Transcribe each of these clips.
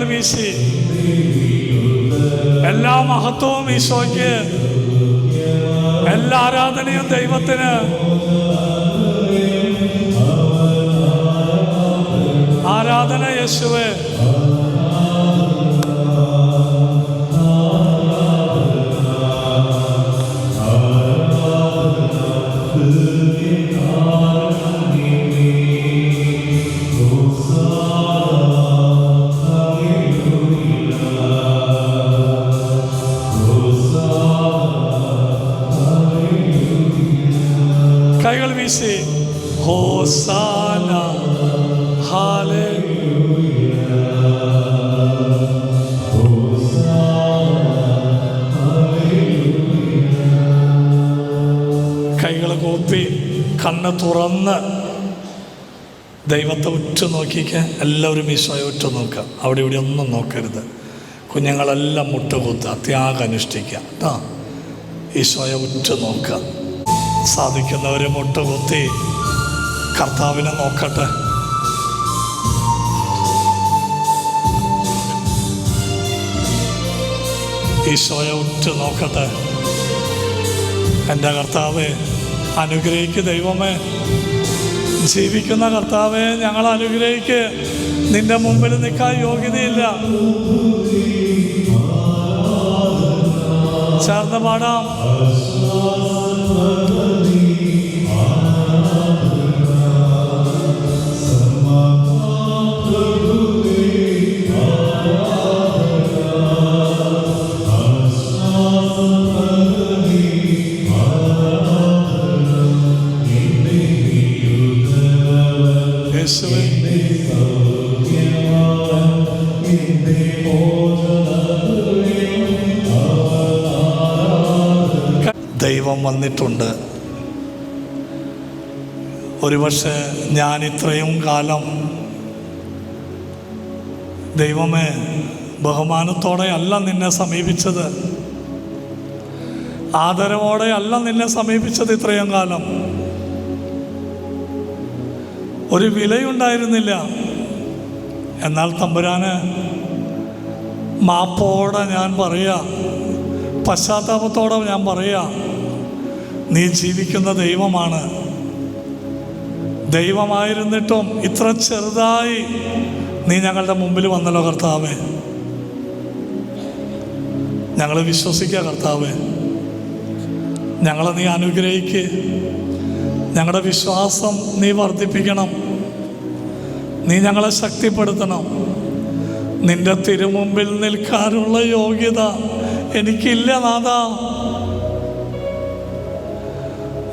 കൈകൾ വീശി എല്ലാ മഹത്വവും ഈശോയ്ക്ക്, എല്ലാ ആരാധനയും ദൈവത്തിന്. ആരാധന യേശുവേ. കൈകൾ വീശി ഹോസാന ഹല്ലേലൂയ. കൈകൾ കൂപ്പി കണ്ണ് തുറന്ന് ദൈവത്തെ ഉറ്റു നോക്കിക്കാൻ. എല്ലാവരും ഈശോയെ ഉറ്റു നോക്കുക. അവിടെ ഇവിടെ ഒന്നും നോക്കരുത്. കുഞ്ഞുങ്ങളെല്ലാം മുട്ടുകുത്തുക, ത്യാഗം അനുഷ്ഠിക്കുക കേട്ടോ. ഈശോയെ ഉറ്റു നോക്കുക. സാധിക്കുന്നവരെ മുട്ടുകുത്തി കർത്താവിനെ നോക്കട്ടെ. ഈശോയെ ഉറ്റു നോക്കട്ടെ. എൻ്റെ കർത്താവേ, അനുഗ്രഹിക്ക് ദൈവമേ. ജീവിക്കുന്ന കർത്താവേ, ഞങ്ങൾ അനുഗ്രഹിക്ക്. നിന്റെ മുമ്പിൽ നിൽക്കാൻ യോഗ്യതയില്ല. ചേർന്ന് പാടാം. ദൈവം വന്നിട്ടുണ്ട്. ഒരുപക്ഷെ ഞാൻ ഇത്രയും കാലം ദൈവമേ ബഹുമാനത്തോടെ അല്ല നിന്നെ സമീപിച്ചത്, ആദരവോടെ അല്ല നിന്നെ സമീപിച്ചത്. ഇത്രയും കാലം ഒരു വിലയുണ്ടായിരുന്നില്ല. എന്നാൽ തമ്പുരാന് മാപ്പോടെ ഞാൻ പറയാ, പശ്ചാത്താപത്തോടെ ഞാൻ പറയാ, നീ ജീവിക്കുന്ന ദൈവമാണ്. ദൈവമായിരുന്നിട്ടും ഇത്ര ചെറുതായി നീ ഞങ്ങളുടെ മുമ്പിൽ വന്നല്ലോ കർത്താവേ. ഞങ്ങൾ വിശ്വസിക്കുക കർത്താവേ. ഞങ്ങളെ നീ അനുഗ്രഹിക്ക്. ഞങ്ങളുടെ വിശ്വാസം നീ വർദ്ധിപ്പിക്കണം. നീ ഞങ്ങളെ ശക്തിപ്പെടുത്തണം. നിന്റെ തിരുമുമ്പിൽ നിൽക്കാനുള്ള യോഗ്യത എനിക്കില്ല നാഥാ.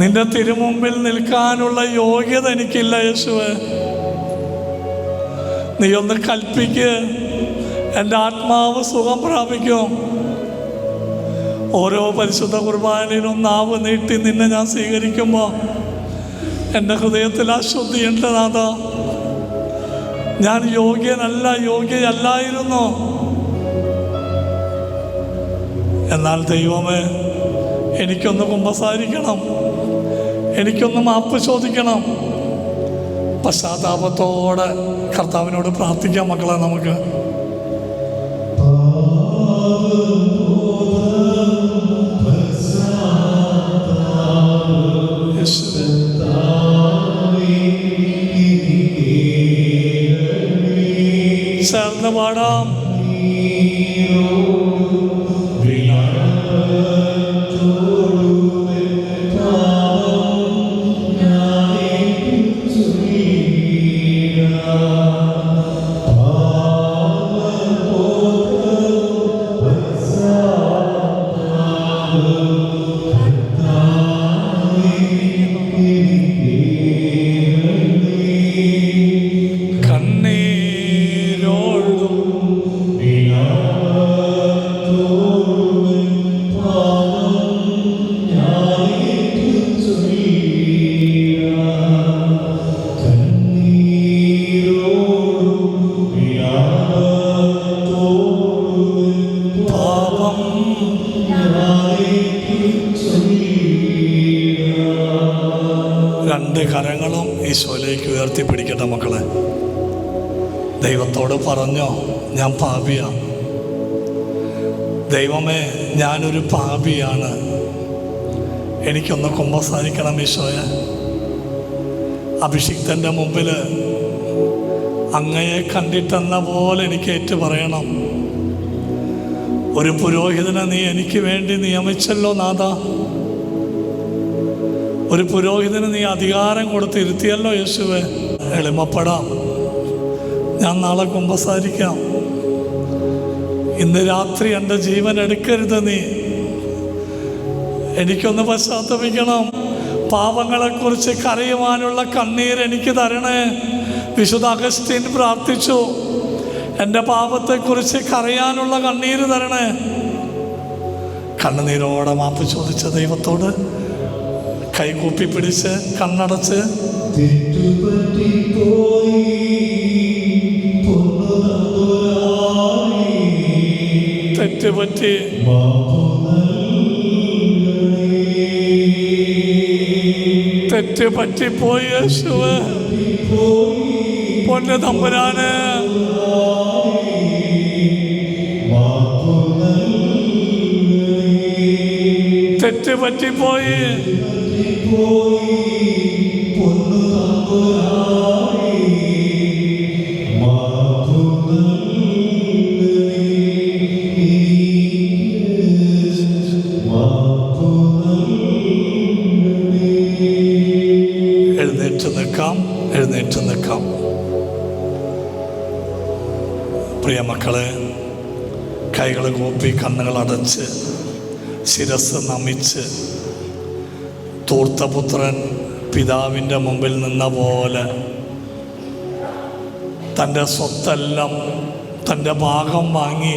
നിന്റെ തിരുമുമ്പിൽ നിൽക്കാനുള്ള യോഗ്യത എനിക്കില്ല യേശുവേ. നീ ഒന്ന് കൽപ്പിക്ക്, എൻ്റെ ആത്മാവ് സുഖം പ്രാപിക്കും. ഓരോ പരിശുദ്ധ കുർബാനയിലും നാവ് നീട്ടി നിന്നെ ഞാൻ സ്വീകരിക്കുമ്പോൾ എൻ്റെ ഹൃദയത്തിൽ അശുദ്ധിയുണ്ട് നാഥാ. ഞാൻ യോഗ്യയല്ലായിരുന്നു. എന്നാൽ ദൈവമേ, എനിക്കൊന്ന് കുമ്പസാരിക്കണം, എനിക്കൊന്ന് മാപ്പ് ചോദിക്കണം. പശ്ചാത്താപത്തോടെ കർത്താവിനോട് പ്രാർത്ഥിക്കാം മക്കളെ. നമുക്ക് ചേർന്ന് പാടാം. രണ്ട് കരങ്ങളും ഈശോയിലേക്ക് ഉയർത്തിപ്പിടിക്കട്ടെ മക്കളെ. ദൈവത്തോട് പറഞ്ഞോ, ഞാൻ പാപിയാണ്. ദൈവമേ, ഞാനൊരു പാപിയാണ്, എനിക്കൊന്ന് കുമ്പസാരിക്കണം ഈശോയെ. അഭിഷിക്തൻ്റെ മുമ്പിൽ അങ്ങയെ കണ്ടിട്ടെന്ന പോലെ എനിക്ക് ഏറ്റു പറയണം. ഒരു പുരോഹിതനെ നീ എനിക്ക് വേണ്ടി നിയമിച്ചല്ലോ നാഥ. ഒരു പുരോഹിതന് നീ അധികാരം കൊടുത്ത് ഇരുത്തിയല്ലോ യേശുവേ. എളിമപ്പെടാം, ഞാൻ നാളെ കുമ്പസാരിക്കാം. ഇന്ന് രാത്രി എൻ്റെ ജീവൻ എടുക്കരുത് നീ. എനിക്കൊന്ന് പശ്ചാത്തപിക്കണം. പാപങ്ങളെക്കുറിച്ച് കരയുവാനുള്ള കണ്ണീർ എനിക്ക് തരണേ. വിശുദ്ധ അഗസ്തീൻ പ്രാർത്ഥിച്ചു, എൻ്റെ പാപത്തെക്കുറിച്ച് കരയാനുള്ള കണ്ണീര് തരണേ. കണ്ണുനീരോടെ മാപ്പ് ചോദിച്ച ദൈവത്തോട് കൈകൂപ്പി പിടിച്ച് കണ്ണടച്ച് തെറ്റുപറ്റി തെറ്റുപറ്റിപ്പോയി യേശുവേ, പൊന്നു തമ്പുരാനെ, തെറ്റുപറ്റിപ്പോയി. എഴുന്നേറ്റ് നിൽക്കാം. പ്രിയ മക്കളെ, കൈകൾ കൂപ്പി കണ്ണുകൾ അടച്ച് ശിരസ് നമിച്ച് ധൂർത്തപുത്രൻ പിതാവിൻ്റെ മുമ്പിൽ നിന്ന പോലെ തൻ്റെ സ്വത്തെല്ലാം തൻ്റെ ഭാഗം വാങ്ങി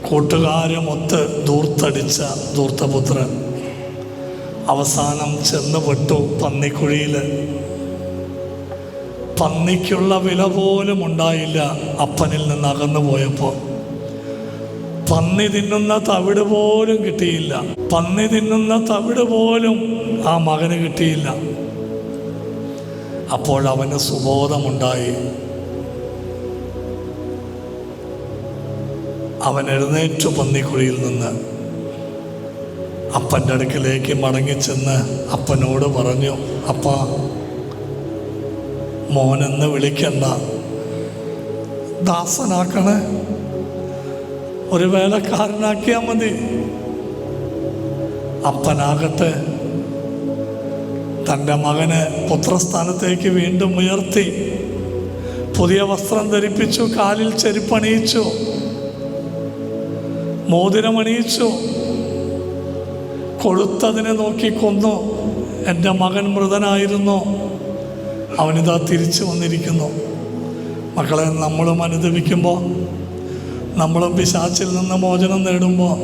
കൂട്ടുകാരുമൊത്ത് ധൂർത്തടിച്ച ധൂർത്തപുത്രൻ അവസാനം ചെന്നുപെട്ടു പന്നിക്കുഴിയിൽ. പന്നിക്കുള്ള വില പോലും ഉണ്ടായില്ല അപ്പനിൽ നിന്ന് അകന്നു പോയപ്പോൾ. പന്നി തിന്നുന്ന തവിട് പോലും കിട്ടിയില്ല. പന്നി തിന്നുന്ന തവിട് പോലും ആ മകന് കിട്ടിയില്ല. അപ്പോൾ അവന് സുബോധമുണ്ടായി. അവൻ എഴുന്നേറ്റു പന്നിക്കുഴിയിൽ നിന്ന് അപ്പൻ്റെ അടുക്കിലേക്ക് മടങ്ങിച്ചെന്ന് അപ്പനോട് പറഞ്ഞു, അപ്പാ, മോനെന്ന് വിളിക്കണ്ട, ദാസനാക്കണേ, ഒരു വേലക്കാരനാക്കിയാൽ മതി. അപ്പനാകട്ടെ തൻ്റെ മകനെ പുത്രസ്ഥാനത്തേക്ക് വീണ്ടും ഉയർത്തി പുതിയ വസ്ത്രം ധരിപ്പിച്ചു, കാലിൽ ചെരുപ്പണിയിച്ചു, മോതിരമണിയിച്ചു, കൊഴുത്തതിനെ നോക്കി കൊന്നു. എൻ്റെ മകൻ മൃതനായിരുന്നു, അവനിതാ തിരിച്ചു വന്നിരിക്കുന്നു. മക്കളെ, നമ്മളും അനുദപിക്കുമ്പോൾ, നമ്മളും പിശാചിൽ നിന്ന് മോചനം നേടുമ്പോൾ,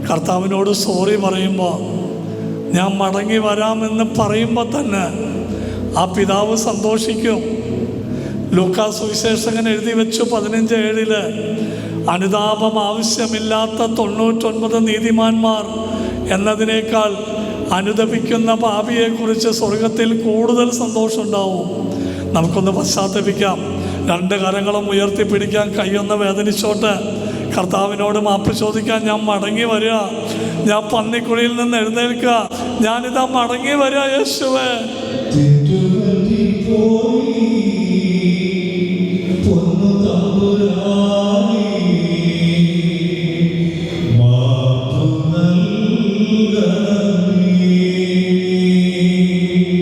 കർത്താവിനോട് സോറി പറയുമ്പോൾ, ഞാൻ മടങ്ങി വരാമെന്ന് പറയുമ്പോൾ തന്നെ ആ പിതാവ് സന്തോഷിക്കും. ലൂക്കാ സുവിശേഷകൻ എഴുതി വെച്ചു 15:7 അനുതാപം ആവശ്യമില്ലാത്ത 99 നീതിമാന്മാർ എന്നതിനേക്കാൾ അനുദപിക്കുന്ന പാപിയെക്കുറിച്ച് സ്വർഗത്തിൽ കൂടുതൽ സന്തോഷമുണ്ടാവും. നമുക്കൊന്ന് പശ്ചാത്തപിക്കാം. 2 കരങ്ങളും ഉയർത്തിപ്പിടിക്കാൻ, കൈയൊന്ന് വേദനിച്ചോട്ട് കർത്താവിനോട് മാപ്പ് ചോദിക്കാൻ. ഞാൻ മടങ്ങി വരിക, ഞാൻ പന്നിക്കുഴിയിൽ നിന്ന് എഴുന്നേൽക്കുക, ഞാനിതാ മടങ്ങി വരിക യേശുവേ.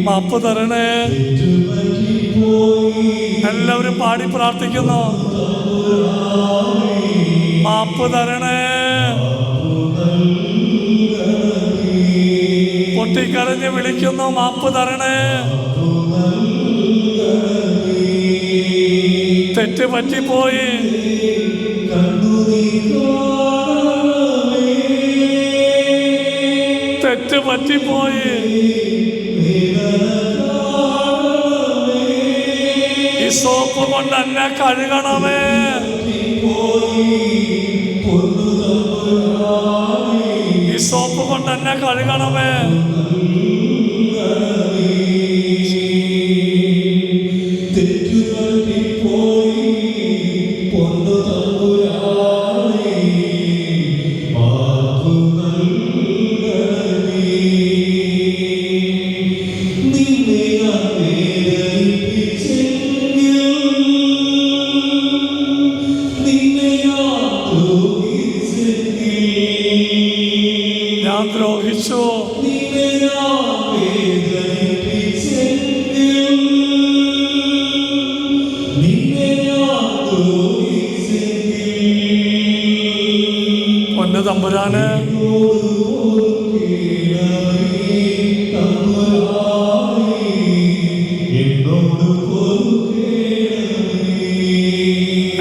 മാപ്പ് തരണേ. എല്ലാവരും പാടി പ്രാർത്ഥിക്കുന്നു, മാപ്പ് തരണേ. പൊട്ടിക്കരഞ്ഞ് വിളിക്കുന്നു, മാപ്പ് തരണേ. തെറ്റ് പറ്റിപ്പോയി, തെറ്റ് പറ്റിപ്പോയി. ഈ സോപ്പ് കൊണ്ട് എന്നെ കഴുകണമേ. ഈ സോപ്പ് കൊണ്ട് എന്നെ കഴുകണമേ. ദ്രോഹിച്ചു. പൊന്നു തമ്പുരാന്,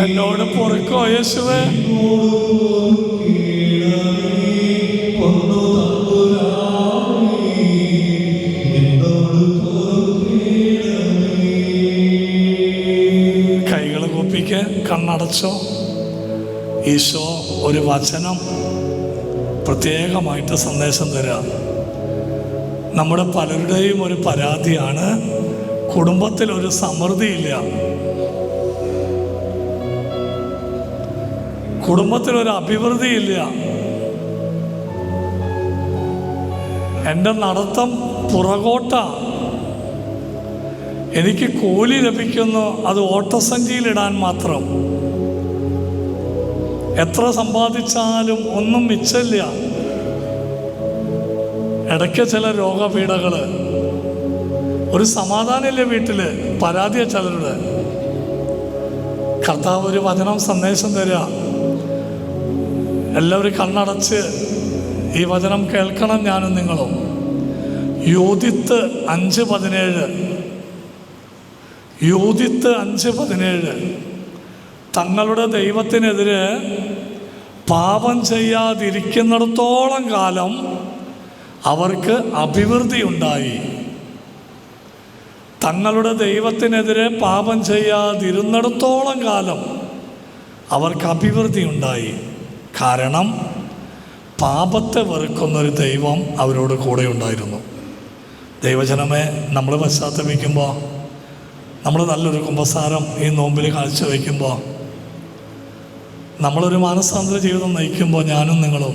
എന്നോട് പൊറുക്കോ യേശുവേ. കൈകൾ കൂപ്പിക്ക്, കണ്ണടച്ചോ. ഈശോ ഒരു വചനം പ്രത്യേകമായിട്ട് സന്ദേശം തരാം. നമ്മുടെ പലരുടെയും ഒരു പരാതിയാണ്, കുടുംബത്തിലൊരു സമൃദ്ധിയില്ല, കുടുംബത്തിലൊരു അഭിവൃദ്ധിയില്ല. എൻ്റെ നടത്തം പുറകോട്ട, എനിക്ക് കൂലി ലഭിക്കുന്നു, അത് ഓട്ടസഞ്ചിയിലിടാൻ മാത്രം. എത്ര സമ്പാദിച്ചാലും ഒന്നും മിച്ചമില്ല. ഇടയ്ക്ക് ചില രോഗപീഠകൾ, ഒരു സമാധാനമില്ല വീട്ടിൽ, പരാതിയ ചിലരുടെ. കർത്താവ് ഒരു വചനം സന്ദേശം തരിക. എല്ലാവരും കണ്ണടച്ച് ഈ വചനം കേൾക്കണം, ഞാനും നിങ്ങളും. യൂതിത്ത് 5:17, യൂതിത്ത് 5:17, തങ്ങളുടെ ദൈവത്തിനെതിരെ പാപം ചെയ്യാതിരിക്കുന്നിടത്തോളം കാലം അവർക്ക് അഭിവൃദ്ധി ഉണ്ടായി. തങ്ങളുടെ ദൈവത്തിനെതിരെ പാപം ചെയ്യാതിരുന്നിടത്തോളം കാലം അവർക്ക് അഭിവൃദ്ധി ഉണ്ടായി. കാരണം പാപത്തെ വെറുക്കുന്നൊരു ദൈവം അവരോട് കൂടെ ഉണ്ടായിരുന്നു. ദൈവജനമേ, നമ്മൾ പശ്ചാത്തപിക്കുമ്പോൾ, നമ്മൾ നല്ലൊരു കുമ്പസാരം ഈ നോമ്പിൽ കാഴ്ചവെക്കുമ്പോൾ, നമ്മളൊരു മാനസാന്തര ജീവിതം നയിക്കുമ്പോൾ, ഞാനും നിങ്ങളും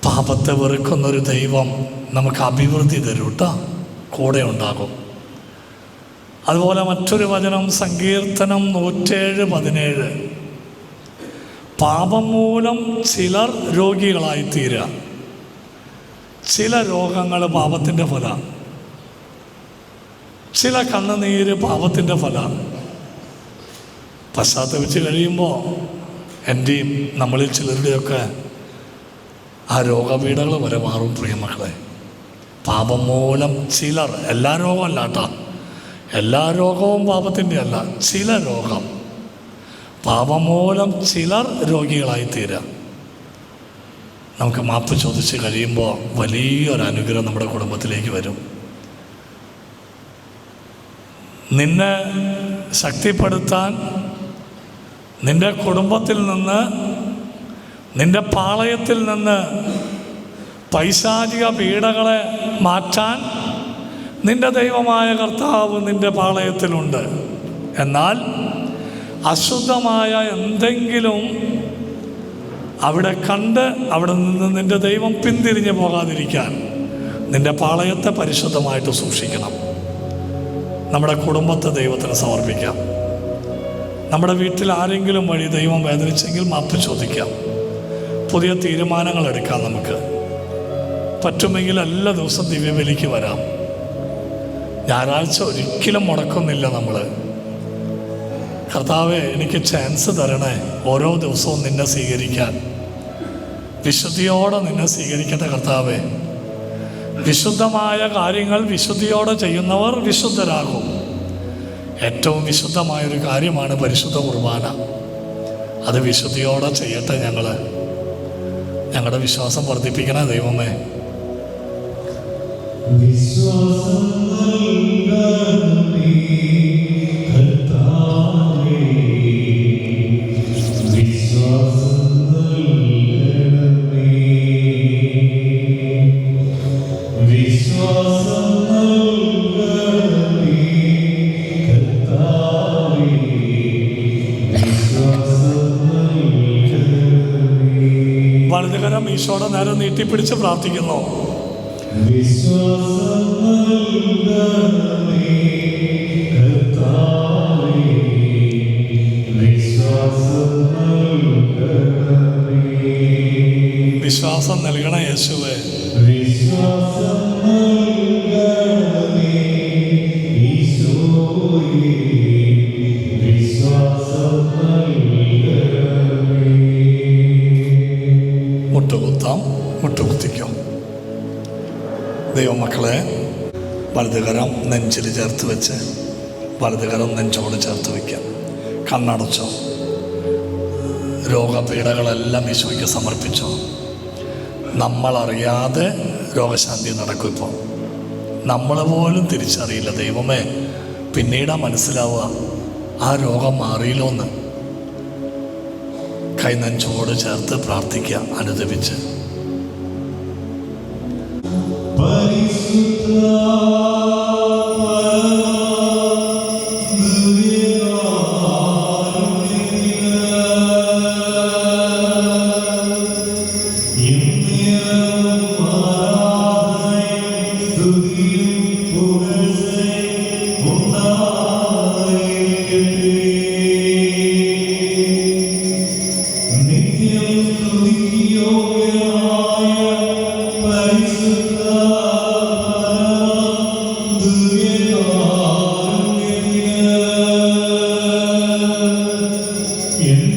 പാപത്തെ വെറുക്കുന്നൊരു ദൈവം നമുക്ക് അഭിവൃദ്ധി തരും കേട്ടോ, കൂടെ ഉണ്ടാകും. അതുപോലെ മറ്റൊരു വചനം, സങ്കീർത്തനം 107:17, പാപം മൂലം ചിലർ രോഗികളായിത്തീരുക. ചില രോഗങ്ങൾ പാപത്തിൻ്റെ ഫലമാണ്, ചില കണ്ണുനീര് പാപത്തിൻ്റെ ഫലമാണ്. പശ്ചാത്തപിച്ച് കഴിയുമ്പോൾ എൻ്റെയും നമ്മളിൽ ചിലരുടെയൊക്കെ ആ രോഗപീഠകൾ വരെ മാറും. പ്രിയമക്കളെ, പാപം മൂലം ചിലർ, എല്ലാ രോഗവും അല്ല കേട്ടോ, എല്ലാ രോഗവും പാപത്തിൻ്റെ അല്ല, ചില രോഗം പാപം മൂലം ചിലർ രോഗികളായിത്തീരുക. നമുക്ക് മാപ്പ് ചോദിച്ച് കഴിയുമ്പോൾ വലിയൊരു അനുഗ്രഹം നമ്മുടെ കുടുംബത്തിലേക്ക് വരും. നിന്നെ ശക്തിപ്പെടുത്താൻ, നിൻ്റെ കുടുംബത്തിൽ നിന്ന്, നിൻ്റെ പാളയത്തിൽ നിന്ന് പൈശാചിക പീഡകളെ മാറ്റാൻ നിൻ്റെ ദൈവമായ കർത്താവ് നിൻ്റെ പാളയത്തിലുണ്ട്. എന്നാൽ അശുദ്ധമായ എന്തെങ്കിലും അവിടെ കണ്ട് അവിടെ നിന്ന് നിൻ്റെ ദൈവം പിന്തിരിഞ്ഞു പോകാതിരിക്കാൻ നിൻ്റെ പാളയത്തെ പരിശുദ്ധമായിട്ട് സൂക്ഷിക്കണം. നമ്മുടെ കുടുംബത്തെ ദൈവത്തിന് സമർപ്പിക്കാം. നമ്മുടെ വീട്ടിൽ ആരെങ്കിലും വഴി ദൈവം വേദനിച്ചെങ്കിൽ മാപ്പ് ചോദിക്കാം. പുതിയ തീരുമാനങ്ങൾ എടുക്കാം. നമുക്ക് പറ്റുമെങ്കിൽ എല്ലാ ദിവസവും ദിവ്യബലിക്ക് വരാം. ഞായറാഴ്ച ഒരിക്കലും മുടക്കുന്നില്ല നമ്മൾ. കർത്താവേ, എനിക്ക് ചാൻസ് തരണേ ഓരോ ദിവസവും നിന്നെ സ്വീകരിക്കാൻ, വിശുദ്ധിയോടെ നിന്നെ സ്വീകരിക്കട്ടെ കർത്താവേ. വിശുദ്ധമായ കാര്യങ്ങൾ വിശുദ്ധിയോടെ ചെയ്യുന്നവർ വിശുദ്ധരാകും. ഏറ്റവും വിശുദ്ധമായൊരു കാര്യമാണ് പരിശുദ്ധ കുർബാന. അത് വിശുദ്ധിയോടെ ചെയ്യട്ടെ. ഞങ്ങളുടെ വിശ്വാസം വർദ്ധിപ്പിക്കണേ ദൈവമേ. വലതുകരം ഈശോയുടെ നേരെ നീട്ടിപ്പിടിച്ച് പ്രാർത്ഥിക്കുന്നു. വിശ്വാസം നൽകണ യേശുവേ. മുട്ടുകുത്താം, മുട്ടുകുത്തിക്കോ. ദൈവമക്കളെ, വലതുകരം നെഞ്ചിൽ ചേർത്ത് വെച്ച് വലതുകരം നെഞ്ചോട് ചേർത്ത് വയ്ക്കാം. കണ്ണടച്ചോ. രോഗപീഠകളെല്ലാം ഈശോയ്ക്ക് സമർപ്പിച്ചോ. നമ്മളറിയാതെ രോഗശാന്തി നടക്കും. ഇപ്പോൾ നമ്മൾ പോലും തിരിച്ചറിയില്ല. ദൈവമേ, പിന്നീടാ മനസ്സിലാവുക ആ രോഗം മാറിയില്ലോ എന്ന്. കൈ നെഞ്ചോട് ചേർത്ത് പ്രാർത്ഥിക്കുക, അനുദപിച്ച്. In